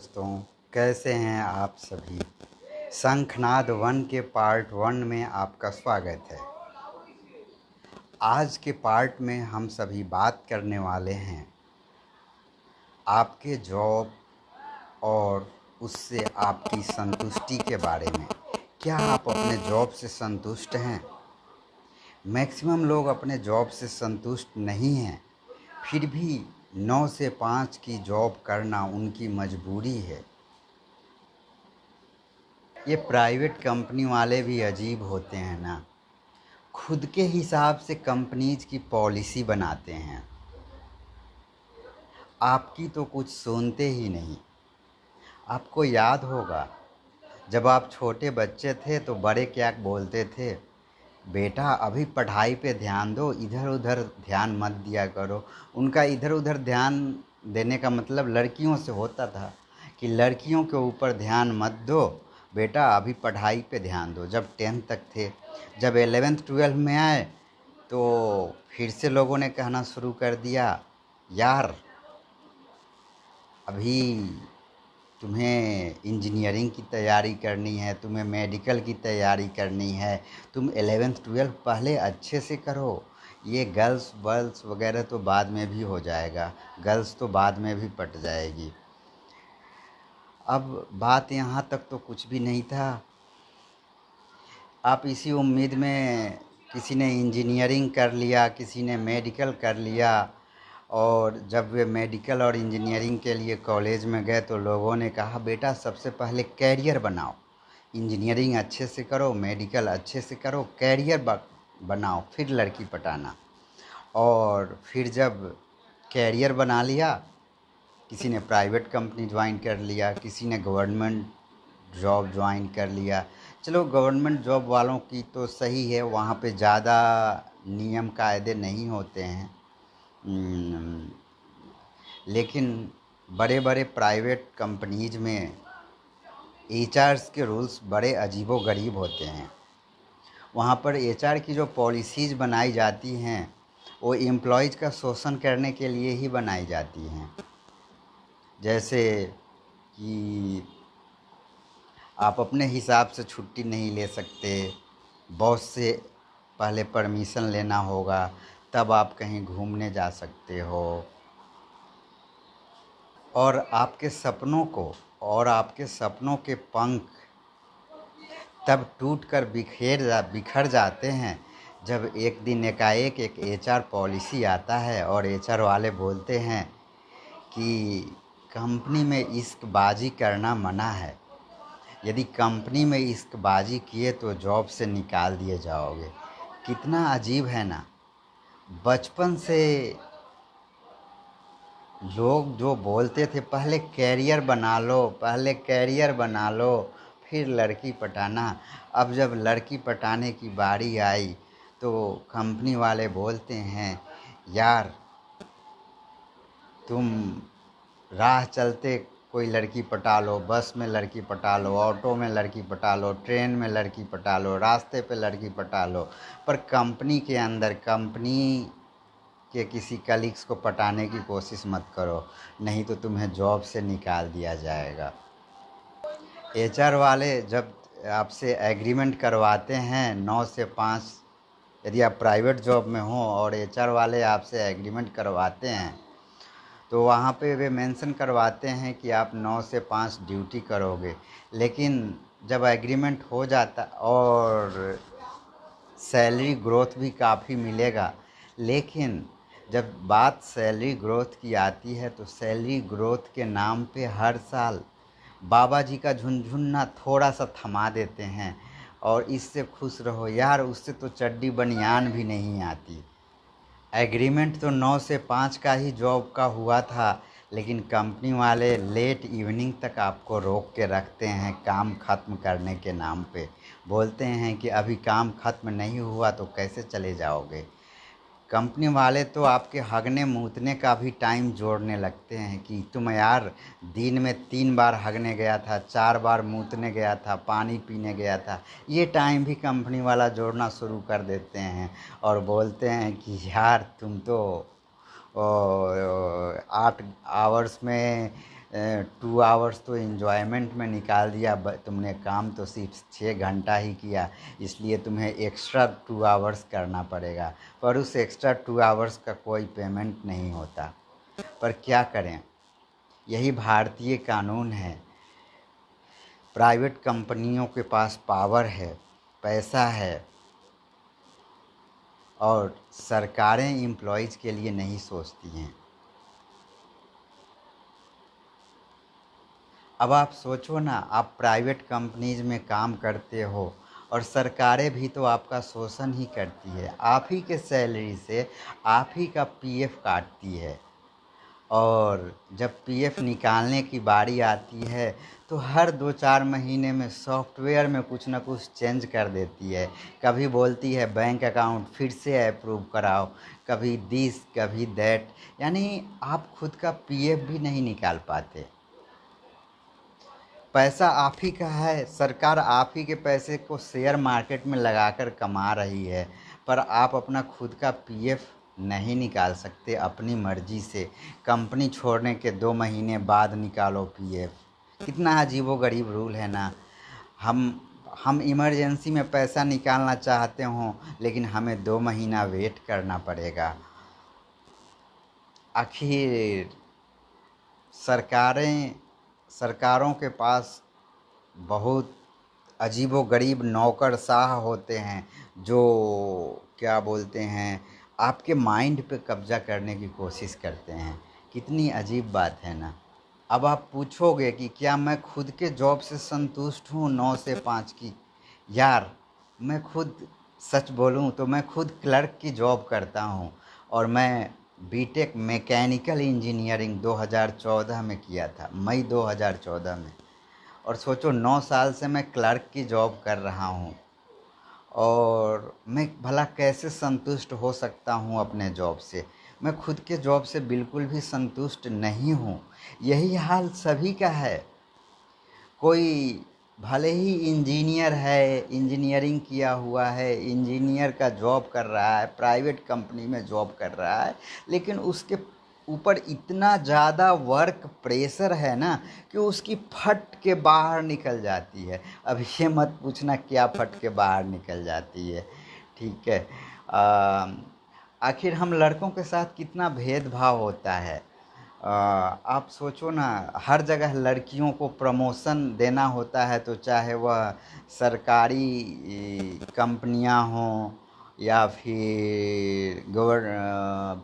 दोस्तों, कैसे हैं आप सभी। शंखनाद वन के पार्ट 1 में आपका स्वागत है। आज के पार्ट में हम सभी बात करने वाले हैं आपके जॉब और उससे आपकी संतुष्टि के बारे में। क्या आप अपने जॉब से संतुष्ट हैं? मैक्सिमम लोग अपने जॉब से संतुष्ट नहीं हैं, फिर भी 9 से 5 की जॉब करना उनकी मजबूरी है। ये प्राइवेट कंपनी वाले भी अजीब होते हैं ना, खुद के हिसाब से कंपनीज की पॉलिसी बनाते हैं, आपकी तो कुछ सुनते ही नहीं। आपको याद होगा जब आप छोटे बच्चे थे तो बड़े क्या बोलते थे, बेटा अभी पढ़ाई पे ध्यान दो, इधर उधर ध्यान मत दिया करो। उनका इधर उधर ध्यान देने का मतलब लड़कियों से होता था कि लड़कियों के ऊपर ध्यान मत दो बेटा, अभी पढ़ाई पे ध्यान दो। जब 10th तक थे, जब 11th 12th में आए तो फिर से लोगों ने कहना शुरू कर दिया, यार अभी तुम्हें इंजीनियरिंग की तैयारी करनी है, तुम्हें मेडिकल की तैयारी करनी है, तुम 11th 12th पहले अच्छे से करो। ये गर्ल्स वर्ल्स वगैरह तो बाद में भी हो जाएगा, गर्ल्स तो बाद में भी पट जाएगी। अब बात यहाँ तक तो कुछ भी नहीं था। आप इसी उम्मीद में किसी ने इंजीनियरिंग कर लिया, किसी ने मेडिकल कर लिया, और जब वे मेडिकल और इंजीनियरिंग के लिए कॉलेज में गए तो लोगों ने कहा बेटा सबसे पहले कैरियर बनाओ, इंजीनियरिंग अच्छे से करो, मेडिकल अच्छे से करो, कैरियर बनाओ, फिर लड़की पटाना। और फिर जब कैरियर बना लिया, किसी ने प्राइवेट कंपनी ज्वाइन कर लिया, किसी ने गवर्नमेंट जॉब ज्वाइन कर लिया। चलो गवर्नमेंट जॉब वालों की तो सही है, वहाँ पे ज़्यादा नियम कायदे नहीं होते हैं, लेकिन बड़े बड़े प्राइवेट कंपनीज में एचआर्स के रूल्स बड़े अजीबोगरीब होते हैं। वहाँ पर एचआर की जो पॉलिसीज़ बनाई जाती हैं वो एम्प्लॉयज़ का शोषण करने के लिए ही बनाई जाती हैं। जैसे कि आप अपने हिसाब से छुट्टी नहीं ले सकते, बॉस से पहले परमिशन लेना होगा, तब आप कहीं घूमने जा सकते हो। और आपके सपनों के पंख तब टूटकर बिखर जाते हैं जब एक दिन एकाएक एक एचआर पॉलिसी आता है और एचआर वाले बोलते हैं कि कंपनी में इश्कबाजी करना मना है, यदि कंपनी में इश्कबाजी किए तो जॉब से निकाल दिए जाओगे। कितना अजीब है ना। बचपन से लोग जो बोलते थे पहले कैरियर बना लो, पहले कैरियर बना लो, फिर लड़की पटाना, अब जब लड़की पटाने की बारी आई तो कंपनी वाले बोलते हैं यार तुम राह चलते कोई लड़की पटा लो, बस में लड़की पटा लो, ऑटो में लड़की पटा लो, ट्रेन में लड़की पटा लो, रास्ते पे लड़की पटा लो, पर कंपनी के अंदर कंपनी के किसी कलीग्स को पटाने की कोशिश मत करो, नहीं तो तुम्हें जॉब से निकाल दिया जाएगा। एचआर वाले जब आपसे एग्रीमेंट करवाते हैं 9 से 5, यदि आप प्राइवेट जॉब में हो और एचआर वाले आपसे एग्रीमेंट करवाते हैं तो वहाँ पे वे मेंशन करवाते हैं कि आप 9 से 5 ड्यूटी करोगे, लेकिन जब एग्रीमेंट हो जाता और सैलरी ग्रोथ भी काफ़ी मिलेगा, लेकिन जब बात सैलरी ग्रोथ की आती है तो सैलरी ग्रोथ के नाम पे हर साल बाबा जी का झुनझुना थोड़ा सा थमा देते हैं और इससे खुश रहो यार, उससे तो चड्डी बनियान भी नहीं आती। एग्रीमेंट तो 9 से 5 का ही जॉब का हुआ था, लेकिन कंपनी वाले लेट इवनिंग तक आपको रोक के रखते हैं काम ख़त्म करने के नाम पे। बोलते हैं कि अभी काम ख़त्म नहीं हुआ तो कैसे चले जाओगे। कंपनी वाले तो आपके हगने मूतने का भी टाइम जोड़ने लगते हैं कि तुम यार दिन में 3 बार हगने गया था, 4 बार मूतने गया था, पानी पीने गया था, ये टाइम भी कंपनी वाला जोड़ना शुरू कर देते हैं और बोलते हैं कि यार तुम तो 8 आवर्स में 2 आवर्स तो इन्जॉयमेंट में निकाल दिया, तुमने काम तो सिर्फ 6 घंटा ही किया, इसलिए तुम्हें एक्स्ट्रा 2 आवर्स करना पड़ेगा, पर उस एक्स्ट्रा 2 आवर्स का कोई पेमेंट नहीं होता। पर क्या करें, यही भारतीय कानून है। प्राइवेट कंपनियों के पास पावर है, पैसा है, और सरकारें एम्प्लॉयज़ के लिए नहीं सोचती हैं। अब आप सोचो ना, आप प्राइवेट कंपनीज में काम करते हो और सरकारें भी तो आपका शोषण ही करती है, आप ही के सैलरी से आप ही का पीएफ काटती है। और जब पीएफ निकालने की बारी आती है तो हर 2-4 महीने में सॉफ्टवेयर में कुछ ना कुछ चेंज कर देती है। कभी बोलती है बैंक अकाउंट फिर से अप्रूव कराओ, कभी दिस कभी दैट, यानी आप खुद का पीएफ भी नहीं निकाल पाते। पैसा आप ही का है, सरकार आप ही के पैसे को शेयर मार्केट में लगाकर कमा रही है, पर आप अपना खुद का पीएफ नहीं निकाल सकते अपनी मर्जी से। कंपनी छोड़ने के 2 महीने बाद निकालो पीएफ, कितना अजीबोगरीब रूल है ना। हम इमरजेंसी में पैसा निकालना चाहते हों, लेकिन हमें 2 महीना वेट करना पड़ेगा। आखिर सरकारों के पास बहुत अजीबोगरीब नौकरशाह होते हैं, जो क्या बोलते हैं, आपके माइंड पे कब्जा करने की कोशिश करते हैं। कितनी अजीब बात है ना। अब आप पूछोगे कि क्या मैं खुद के जॉब से संतुष्ट हूँ 9 से 5 की? यार, मैं खुद सच बोलूँ तो मैं खुद क्लर्क की जॉब करता हूँ, और मैं बीटेक मैकेनिकल इंजीनियरिंग 2014 में किया था, मई 2014 में। और सोचो 9 साल से मैं क्लर्क की जॉब कर रहा हूँ, और मैं भला कैसे संतुष्ट हो सकता हूँ अपने जॉब से? मैं खुद के जॉब से बिल्कुल भी संतुष्ट नहीं हूँ। यही हाल सभी का है। कोई भले ही इंजीनियर है, इंजीनियरिंग किया हुआ है, इंजीनियर का जॉब कर रहा है, प्राइवेट कंपनी में जॉब कर रहा है, लेकिन उसके ऊपर इतना ज़्यादा वर्क प्रेशर है ना कि उसकी फट के बाहर निकल जाती है। अब ये मत पूछना क्या फट के बाहर निकल जाती है, ठीक है। आखिर हम लड़कों के साथ कितना भेदभाव होता है। आप सोचो ना, हर जगह लड़कियों को प्रमोशन देना होता है, तो चाहे वह सरकारी कंपनियां हों या फिर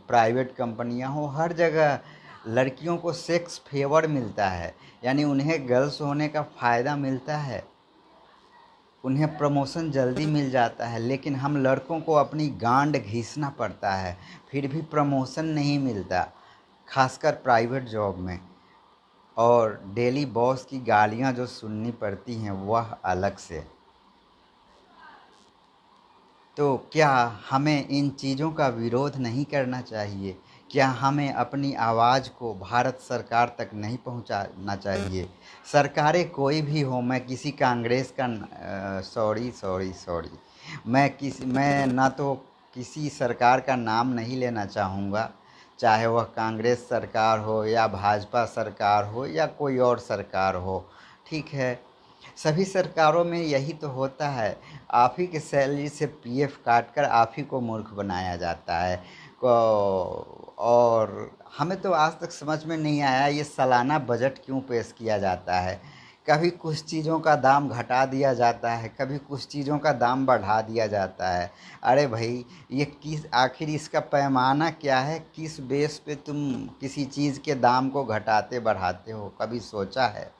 प्राइवेट कंपनियां हों, हर जगह लड़कियों को सेक्स फेवर मिलता है, यानी उन्हें गर्ल्स होने का फ़ायदा मिलता है, उन्हें प्रमोशन जल्दी मिल जाता है। लेकिन हम लड़कों को अपनी गांड घीसना पड़ता है, फिर भी प्रमोशन नहीं मिलता, खासकर प्राइवेट जॉब में। और डेली बॉस की गालियां जो सुननी पड़ती हैं वह अलग से। तो क्या हमें इन चीज़ों का विरोध नहीं करना चाहिए? क्या हमें अपनी आवाज़ को भारत सरकार तक नहीं पहुंचाना चाहिए? सरकारें कोई भी हो, मैं किसी कांग्रेस का सॉरी, मैं ना तो किसी सरकार का नाम नहीं लेना चाहूँगा, चाहे वह कांग्रेस सरकार हो या भाजपा सरकार हो या कोई और सरकार हो, ठीक है। सभी सरकारों में यही तो होता है, आप ही के सैलरी से पीएफ काट कर आप ही को मूर्ख बनाया जाता है। और हमें तो आज तक समझ में नहीं आया ये सालाना बजट क्यों पेश किया जाता है। कभी कुछ चीज़ों का दाम घटा दिया जाता है, कभी कुछ चीज़ों का दाम बढ़ा दिया जाता है। अरे भाई, ये किस आखिर इसका पैमाना क्या है? किस बेस पे तुम किसी चीज़ के दाम को घटाते बढ़ाते हो, कभी सोचा है?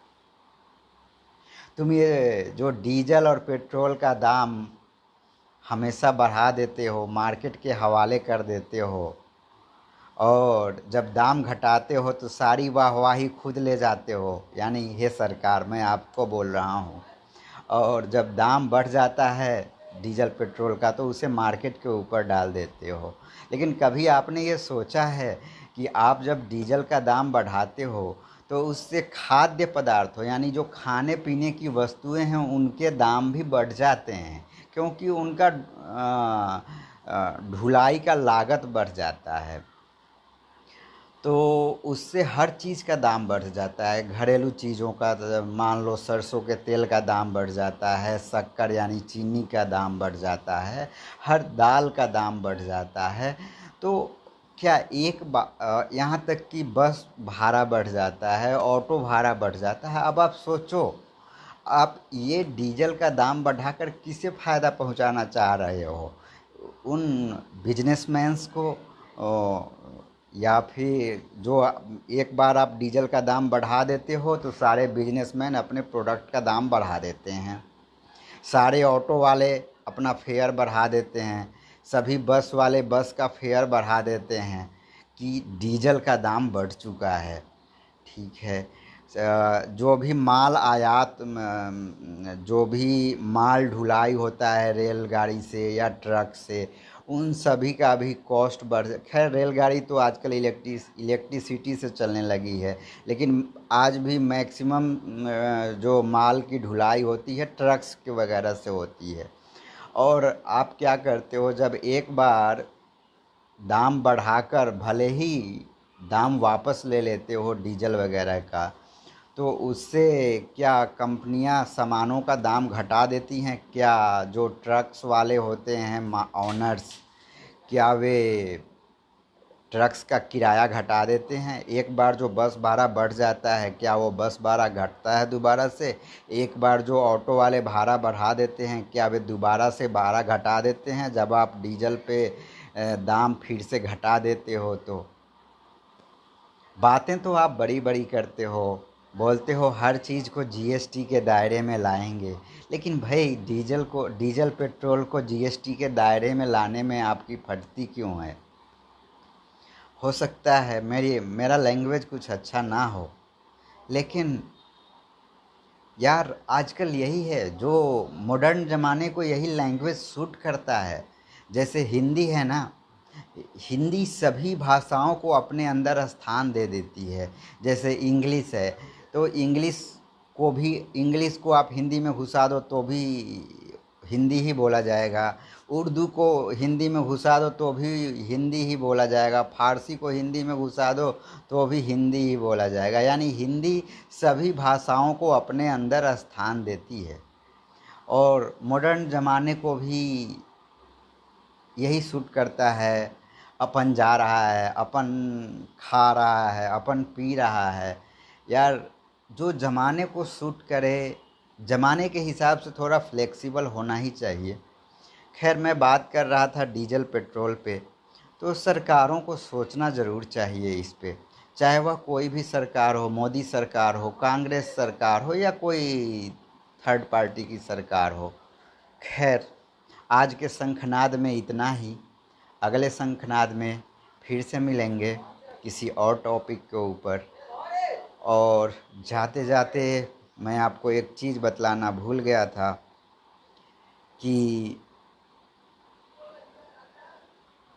तुम ये जो डीजल और पेट्रोल का दाम हमेशा बढ़ा देते हो, मार्केट के हवाले कर देते हो, और जब दाम घटाते हो तो सारी वाहवाही खुद ले जाते हो, यानी हे सरकार, मैं आपको बोल रहा हूँ। और जब दाम बढ़ जाता है डीजल पेट्रोल का तो उसे मार्केट के ऊपर डाल देते हो। लेकिन कभी आपने ये सोचा है कि आप जब डीजल का दाम बढ़ाते हो तो उससे खाद्य पदार्थों, यानी जो खाने पीने की वस्तुएं हैं, उनके दाम भी बढ़ जाते हैं, क्योंकि उनका ढुलाई का लागत बढ़ जाता है। तो उससे हर चीज़ का दाम बढ़ जाता है। घरेलू चीज़ों का मान लो सरसों के तेल का दाम बढ़ जाता है, शक्कर यानी चीनी का दाम बढ़ जाता है, हर दाल का दाम बढ़ जाता है। तो क्या यहाँ तक कि बस भाड़ा बढ़ जाता है, ऑटो भाड़ा बढ़ जाता है। अब आप सोचो, आप ये डीजल का दाम बढ़ाकर किसे फ़ायदा पहुंचाना चाह रहे हो? उन बिजनेसमैन्स को, या फिर जो एक बार आप डीजल का दाम बढ़ा देते हो तो सारे बिजनेसमैन अपने प्रोडक्ट का दाम बढ़ा देते हैं, सारे ऑटो वाले अपना फेयर बढ़ा देते हैं, सभी बस वाले बस का फेयर बढ़ा देते हैं कि डीजल का दाम बढ़ चुका है। ठीक है। जो भी माल आयात जो भी माल ढुलाई होता है रेलगाड़ी से या ट्रक से, उन सभी का भी कॉस्ट बढ़। खैर रेलगाड़ी तो आजकल इलेक्ट्रिसिटी से चलने लगी है, लेकिन आज भी मैक्सिमम जो माल की ढुलाई होती है ट्रक्स के वगैरह से होती है। और आप क्या करते हो, जब एक बार दाम बढ़ाकर भले ही दाम वापस ले लेते हो डीजल वगैरह का, तो उससे क्या कंपनियां सामानों का दाम घटा देती हैं क्या? जो ट्रक्स वाले होते हैं ऑनर्स, क्या वे ट्रक्स का किराया घटा देते हैं? एक बार जो बस भाड़ा बढ़ जाता है, क्या वो बस भाड़ा घटता है दोबारा से? एक बार जो ऑटो वाले भाड़ा बढ़ा देते हैं, क्या वे दोबारा से भाड़ा घटा देते हैं जब आप डीजल पे दाम फिर से घटा देते हो? तो बातें तो आप बड़ी बड़ी करते हो, बोलते हो हर चीज़ को जीएसटी के दायरे में लाएंगे, लेकिन भाई डीजल पेट्रोल को जीएसटी के दायरे में लाने में आपकी फटती क्यों है? हो सकता है मेरा लैंग्वेज कुछ अच्छा ना हो, लेकिन यार आजकल यही है, जो मॉडर्न ज़माने को यही लैंग्वेज सूट करता है। जैसे हिंदी है ना, हिंदी सभी भाषाओं को अपने अंदर स्थान दे देती है। जैसे इंग्लिश है, तो इंग्लिश को आप हिंदी में घुसा दो तो भी हिंदी ही बोला जाएगा। उर्दू को हिंदी में घुसा दो तो भी हिंदी ही बोला जाएगा। फारसी को हिंदी में घुसा दो तो भी हिंदी ही बोला जाएगा। यानी हिंदी सभी भाषाओं को अपने अंदर स्थान देती है। और मॉडर्न ज़माने को भी यही सूट करता है। अपन जा रहा है, अपन खा रहा है, अपन पी रहा है। यार जो ज़माने को सूट करे, ज़माने के हिसाब से थोड़ा फ्लेक्सिबल होना ही चाहिए। खैर मैं बात कर रहा था डीजल पेट्रोल पे, तो सरकारों को सोचना ज़रूर चाहिए इस पे। चाहे वह कोई भी सरकार हो, मोदी सरकार हो, कांग्रेस सरकार हो, या कोई थर्ड पार्टी की सरकार हो। खैर आज के शंखनाद में इतना ही। अगले शंखनाद में फिर से मिलेंगे किसी और टॉपिक के ऊपर। और जाते जाते मैं आपको एक चीज़ बतलाना भूल गया था कि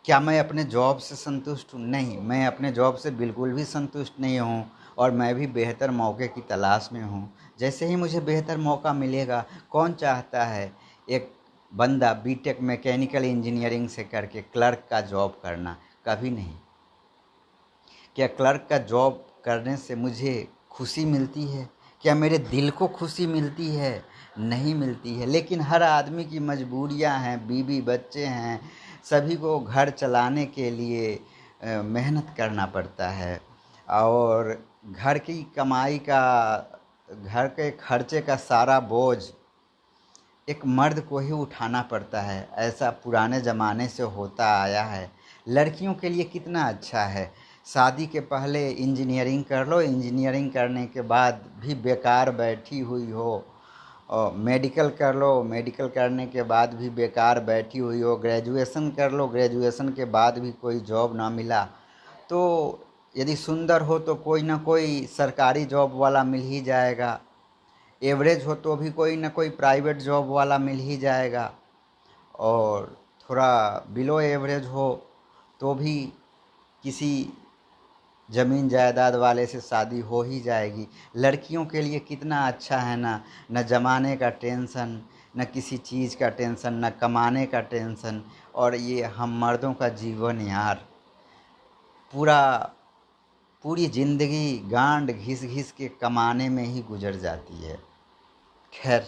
क्या मैं अपने जॉब से संतुष्ट हूँ? नहीं, मैं अपने जॉब से बिल्कुल भी संतुष्ट नहीं हूँ, और मैं भी बेहतर मौके की तलाश में हूँ। जैसे ही मुझे बेहतर मौका मिलेगा, कौन चाहता है एक बंदा बीटेक मैकेनिकल इंजीनियरिंग से करके क्लर्क का जॉब करना? कभी नहीं। क्या क्लर्क का जॉब करने से मुझे खुशी मिलती है? क्या मेरे दिल को खुशी मिलती है? नहीं मिलती है। लेकिन हर आदमी की मजबूरियां हैं, बीवी बच्चे हैं, सभी को घर चलाने के लिए मेहनत करना पड़ता है। और घर की कमाई का, घर के खर्चे का सारा बोझ एक मर्द को ही उठाना पड़ता है। ऐसा पुराने ज़माने से होता आया है। लड़कियों के लिए कितना अच्छा है, शादी के पहले इंजीनियरिंग कर लो, इंजीनियरिंग करने के बाद भी बेकार बैठी हुई हो, और मेडिकल कर लो, मेडिकल करने के बाद भी बेकार बैठी हुई हो, ग्रेजुएशन कर लो, ग्रेजुएशन के बाद भी कोई जॉब ना मिला, तो यदि सुंदर हो तो कोई ना कोई सरकारी जॉब वाला मिल ही जाएगा। एवरेज हो तो भी कोई ना कोई प्राइवेट जॉब वाला मिल ही जाएगा। और थोड़ा बिलो एवरेज हो तो भी किसी ज़मीन जायदाद वाले से शादी हो ही जाएगी। लड़कियों के लिए कितना अच्छा है ना, न ज़माने का टेंशन, न किसी चीज़ का टेंशन, न कमाने का टेंशन। और ये हम मर्दों का जीवन यार पूरा पूरी ज़िंदगी गांड घिस घिस के कमाने में ही गुजर जाती है। खैर,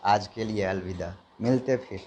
आज के लिए अलविदा, मिलते फिर।